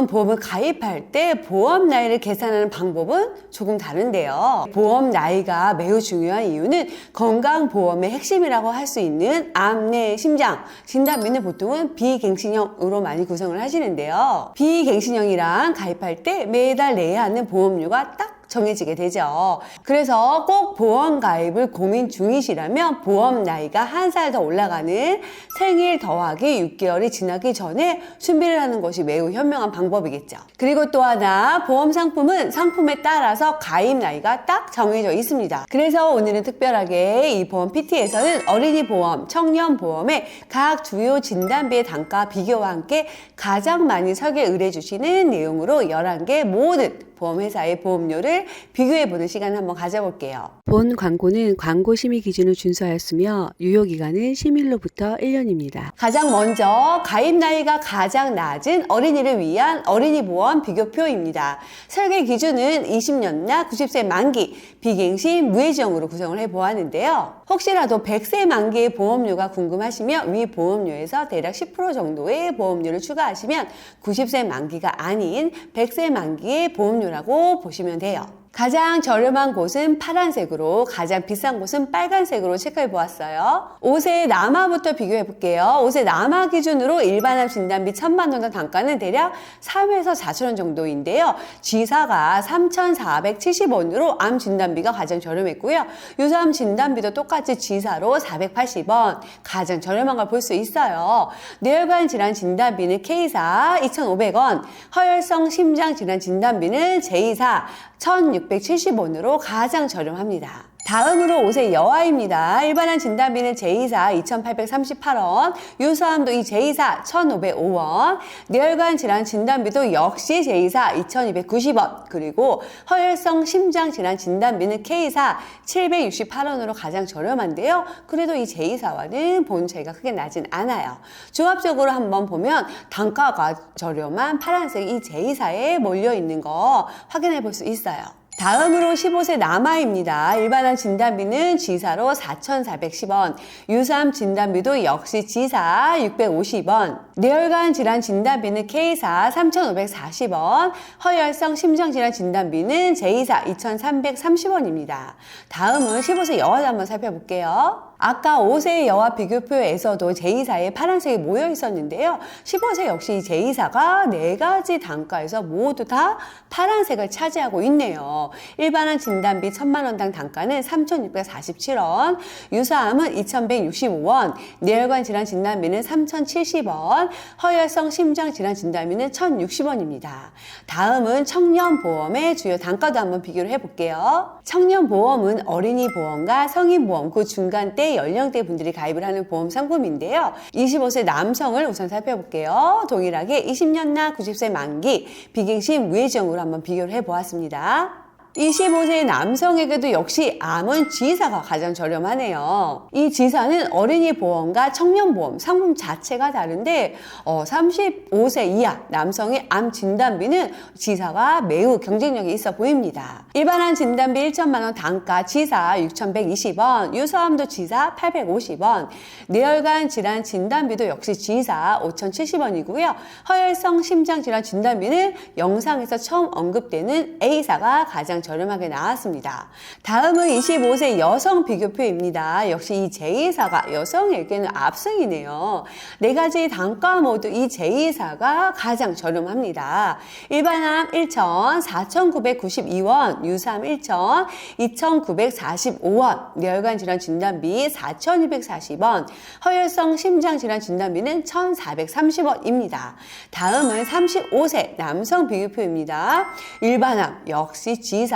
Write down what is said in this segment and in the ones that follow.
보험은 보험을 가입할 때 보험 나이를 계산하는 방법은 조금 다른데요. 보험 나이가 매우 중요한 이유는 건강보험의 핵심이라고 할 수 있는 암, 뇌, 심장 진단비는 보통은 비갱신형으로 많이 구성을 하시는데요. 비갱신형이랑 가입할 때 매달 내야 하는 보험료가 딱 정해지게 되죠. 그래서 꼭 보험 가입을 고민 중이시라면 보험 나이가 한 살 더 올라가는 생일 더하기 6개월이 지나기 전에 준비를 하는 것이 매우 현명한 방법이겠죠. 그리고 또 하나, 보험 상품은 상품에 따라서 가입 나이가 딱 정해져 있습니다. 그래서 오늘은 특별하게 이 보험 PT에서는 어린이 보험, 청년 보험의 각 주요 진단비의 단가 비교와 함께 가장 많이 설계 의뢰해 주시는 내용으로 11개 모든 보험회사의 보험료를 비교해보는 시간을 한번 가져볼게요. 본 광고는 광고 심의 기준을 준수하였으며 유효기간은 심의일로부터 1년입니다. 가장 먼저 가입 나이가 가장 낮은 어린이를 위한 어린이 보험 비교표입니다. 설계 기준은 20년이나 90세 만기, 비갱신, 무해지형으로 구성을 해보았는데요. 혹시라도 100세 만기의 보험료가 궁금하시면 위 보험료에서 대략 10% 정도의 보험료를 추가하시면 90세 만기가 아닌 100세 만기의 보험료라고 보시면 돼요. 가장 저렴한 곳은 파란색으로, 가장 비싼 곳은 빨간색으로 체크해 보았어요. 5세 남아부터 비교해 볼게요. 5세 남아 기준으로 일반암 진단비 1,000만 원 단가는 대략 3에서 4천 원 정도인데요. G사가 3,470원으로 암 진단비가 가장 저렴했고요. 유사암 진단비도 똑같이 G사로 480원, 가장 저렴한 걸 볼 수 있어요. 뇌혈관 질환 진단비는 K사 2,500원, 허혈성 심장 질환 진단비는 J사 1,670원으로 가장 저렴합니다. 다음으로 5세 여아입니다. 일반암 진단비는 J사 2,838원, 유사암도 이 J사 1,505원, 뇌혈관 질환 진단비도 역시 J사 2,290원, 그리고 허혈성 심장 질환 진단비는 K사 768원으로 가장 저렴한데요. 그래도 이 J사와는 보험 차이가 크게 나진 않아요. 종합적으로 한번 보면 단가가 저렴한 파란색 이 J사에 몰려있는 거 확인해 볼 수 있어요. 다음으로 15세 남아입니다. 일반암 진단비는 G사로 4,410원, 유사암 진단비도 역시 G사 650원, 뇌혈관 질환 진단비는 K사 3,540원, 허혈성 심장질환 진단비는 J사 2,330원입니다. 다음은 15세 여아도 한번 살펴볼게요. 아까 5세 여아 비교표에서도 J사에 파란색이 모여 있었는데요. 15세 역시 이 J사가 4가지 단가에서 모두 다 파란색을 차지하고 있네요. 일반암 진단비 1,000만 원당 단가는 3,647원, 유사암은 2,165원, 뇌혈관 질환 진단비는 3,070원, 허혈성 심장 질환 진단비는 1,060원입니다. 다음은 청년보험의 주요 단가도 한번 비교를 해볼게요. 청년보험은 어린이 보험과 성인보험 그 중간대 연령대 분들이 가입을 하는 보험 상품인데요. 25세 남성을 우선 살펴볼게요. 동일하게 20년나 90세 만기, 비갱신, 무해지형으로 한번 비교를 해보았습니다. 25세 남성에게도 역시 암은 G사가 가장 저렴하네요. 이 G사는 어린이 보험과 청년 보험 상품 자체가 다른데 35세 이하 남성의 암 진단비는 G사가 매우 경쟁력이 있어 보입니다. 일반암 진단비 1,000만 원 단가 G사 6,120원, 유사암도 G사 850원, 뇌혈관 질환 진단비도 역시 G사 5,070원이고요. 허혈성 심장 질환 진단비는 영상에서 처음 언급되는 A사가 가장 저렴하게 나왔습니다. 다음은 25세 여성 비교표입니다. 역시 이 J사가 여성에게는 압승이네요. 4가지 단가 모두 이 J사가 가장 저렴합니다. 일반암 1,000, 4,992원, 유사암 1,000, 2,945원, 뇌혈관 질환 진단비 4,240원, 허혈성 심장 질환 진단비는 1,430원입니다. 다음은 35세 남성 비교표입니다. 일반암 역시 G사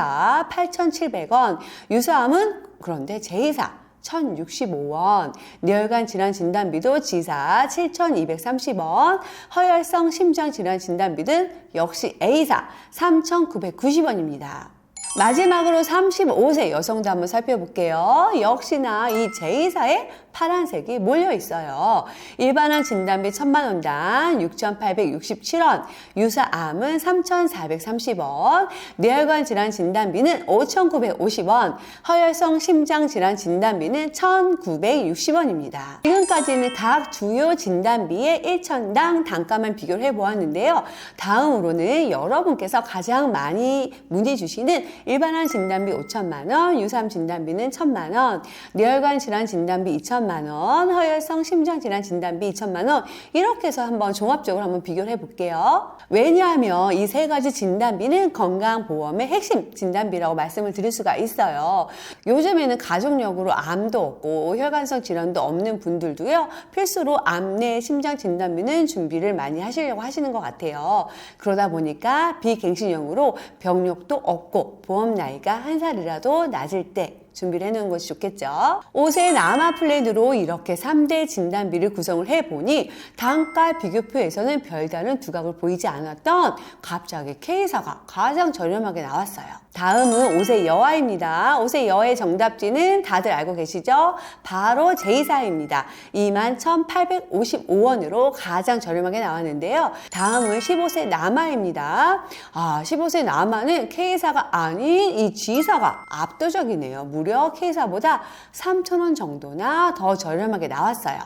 8,700원, 유사암은 그런데 J사 1,065원, 뇌혈관 질환 진단비도 G사 7,230원, 허혈성 심장 질환 진단비는 역시 A사 3,990원입니다. 마지막으로 35세 여성도 한번 살펴볼게요. 역시나 이 제2사에 파란색이 몰려 있어요. 일반암 진단비 1000만원당 6,867원, 유사암은 3,430원, 뇌혈관 질환 진단비는 5,950원, 허혈성 심장 질환 진단비는 1,960원입니다. 지금까지는 각 주요 진단비의 1천당 단가만 비교를 해보았는데요. 다음으로는 여러분께서 가장 많이 문의 주시는 일반암 진단비 5천만원, 유사암 진단비는 1,000만원, 뇌혈관 질환 진단비 2,000만원, 허혈성 심장질환 진단비 2,000만원, 이렇게 해서 한번 종합적으로 한번 비교를 해볼게요. 왜냐하면 이 세 가지 진단비는 건강보험의 핵심 진단비라고 말씀을 드릴 수가 있어요. 요즘에는 가족력으로 암도 없고 혈관성 질환도 없는 분들도요, 필수로 암 내 심장 진단비는 준비를 많이 하시려고 하시는 것 같아요. 그러다 보니까 비갱신형으로 병력도 없고 보험 나이가 1살이라도 낮을 때 준비를 해놓은 것이 좋겠죠. 5세 남아 플랜으로 이렇게 3대 진단비를 구성을 해보니 단가 비교표에서는 별다른 두각을 보이지 않았던 갑자기 K사가 가장 저렴하게 나왔어요. 다음은 5세 여아입니다. 5세 여아의 정답지는 다들 알고 계시죠? 바로 제2사입니다. 21,855원으로 가장 저렴하게 나왔는데요. 다음은 15세 남아입니다. 15세 남아는 K사가 아닌 이 G사가 압도적이네요. 무려 K사보다 3,000원 정도나 더 저렴하게 나왔어요.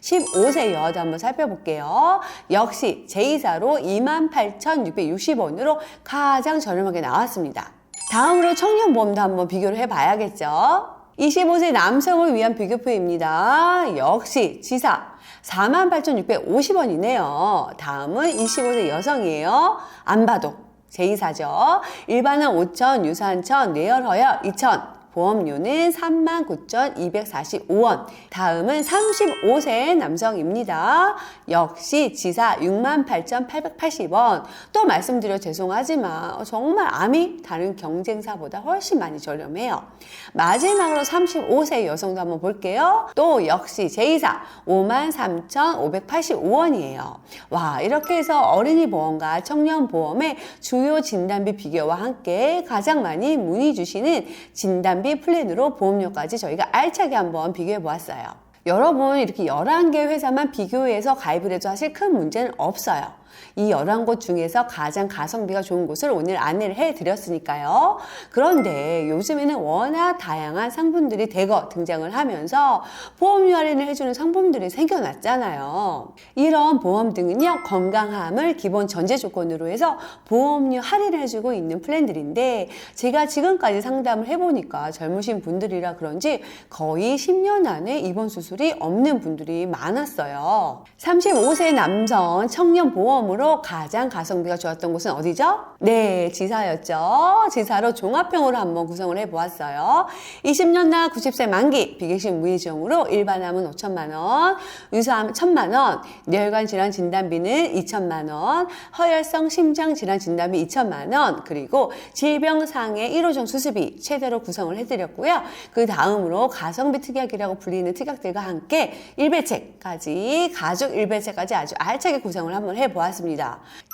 15세 여아도 한번 살펴볼게요. 역시 제2사로 28,660원으로 가장 저렴하게 나왔습니다. 다음으로 청년보험도 한번 비교를 해봐야겠죠. 25세 남성을 위한 비교표입니다. 역시 지사 48,650원이네요. 다음은 25세 여성이에요. 안 봐도 제2사죠. 일반은 5,000, 유사한 1,000, 뇌혈허혈 2,000. 보험료는 39,245원. 다음은 35세 남성입니다. 역시 지사 68,880원. 또 말씀드려 죄송하지만 정말 암이 다른 경쟁사보다 훨씬 많이 저렴해요. 마지막으로 35세 여성도 한번 볼게요. 또 역시 제2사 53,585원이에요. 와, 이렇게 해서 어린이 보험과 청년 보험의 주요 진단비 비교와 함께 가장 많이 문의 주시는 진단비 플랜으로 보험료까지 저희가 알차게 한번 비교해 보았어요. 여러분, 이렇게 11개 회사만 비교해서 가입을 해도 사실 큰 문제는 없어요. 이 11곳 중에서 가장 가성비가 좋은 곳을 오늘 안내를 해드렸으니까요. 그런데 요즘에는 워낙 다양한 상품들이 대거 등장을 하면서 보험료 할인을 해주는 상품들이 생겨났잖아요. 이런 보험 등은요, 건강함을 기본 전제 조건으로 해서 보험료 할인을 해주고 있는 플랜들인데, 제가 지금까지 상담을 해보니까 젊으신 분들이라 그런지 거의 10년 안에 입원 수술이 없는 분들이 많았어요. 35세 남성 청년 보험으로 가장 가성비가 좋았던 곳은 어디죠? 네, 지사였죠. 지사로 종합형으로 한번 구성을 해보았어요. 20년 나 90세 만기, 비갱신 무의지형으로 일반암은 5천만원, 유사암 1,000만원, 뇌혈관 질환 진단비는 2천만원, 허혈성 심장 질환 진단비 2천만원, 그리고 질병상해 1호종 수술비 최대로 구성을 해드렸고요. 그 다음으로 가성비 특약이라고 불리는 특약들과 함께 일배책까지, 가족 일배책까지 아주 알차게 구성을 한번 해보았습니다.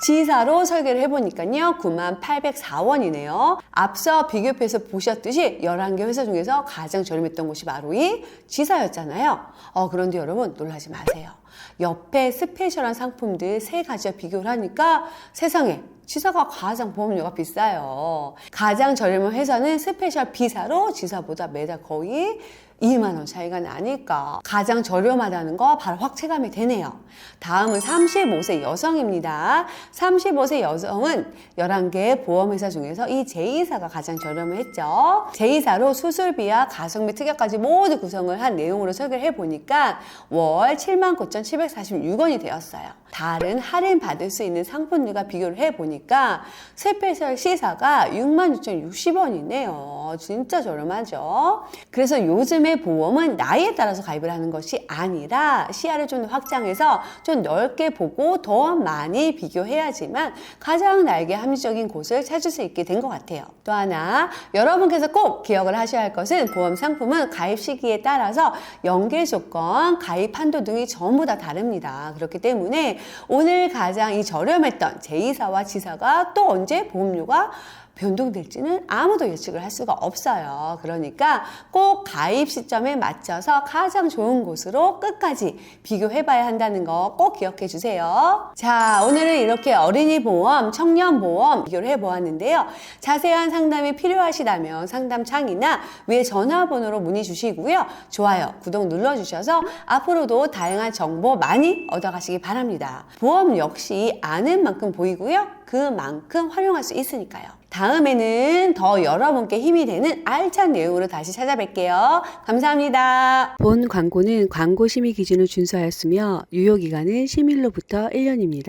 지사로 설계를 해보니까요, 98,804원이네요. 앞서 비교표에서 보셨듯이 11개 회사 중에서 가장 저렴했던 곳이 바로 이 지사였잖아요. 그런데 여러분 놀라지 마세요. 옆에 스페셜한 상품들 세 가지와 비교를 하니까 세상에 지사가 가장 보험료가 비싸요. 가장 저렴한 회사는 스페셜 B사로 지사보다 매달 거의 2만원 차이가 나니까 가장 저렴하다는 거 바로 확 체감이 되네요. 다음은 35세 여성입니다. 35세 여성은 11개 보험회사 중에서 이 제2사가 가장 저렴을 했죠. 제2사로 수술비와 가성비 특약까지 모두 구성을 한 내용으로 설계를 해보니까 월 79,746원이 되었어요. 다른 할인 받을 수 있는 상품들과 비교를 해보니까 스페셜 C사가 66,060원이네요. 진짜 저렴하죠. 그래서 요즘에 보험은 나이에 따라서 가입을 하는 것이 아니라 시야를 좀 확장해서 좀 넓게 보고 더 많이 비교해야지만 가장 나에게 합리적인 곳을 찾을 수 있게 된 것 같아요. 또 하나, 여러분께서 꼭 기억을 하셔야 할 것은 보험 상품은 가입 시기에 따라서 연계 조건, 가입 한도 등이 전부 다 다릅니다. 그렇기 때문에 오늘 가장 이 저렴했던 제2사와 지사가 또 언제 보험료가 변동될지는 아무도 예측을 할 수가 없어요. 그러니까 꼭 가입 시점에 맞춰서 가장 좋은 곳으로 끝까지 비교해봐야 한다는 거 꼭 기억해 주세요. 자, 오늘은 이렇게 어린이 보험, 청년 보험 비교를 해보았는데요. 자세한 상담이 필요하시다면 상담창이나 위에 전화번호로 문의 주시고요. 좋아요, 구독 눌러주셔서 앞으로도 다양한 정보 많이 얻어가시기 바랍니다. 보험 역시 아는 만큼 보이고요. 그만큼 활용할 수 있으니까요. 다음에는 더 여러분께 힘이 되는 알찬 내용으로 다시 찾아뵐게요. 감사합니다. 본 광고는 광고 심의 기준을 준수하였으며 유효기간은 10일로부터 1년입니다.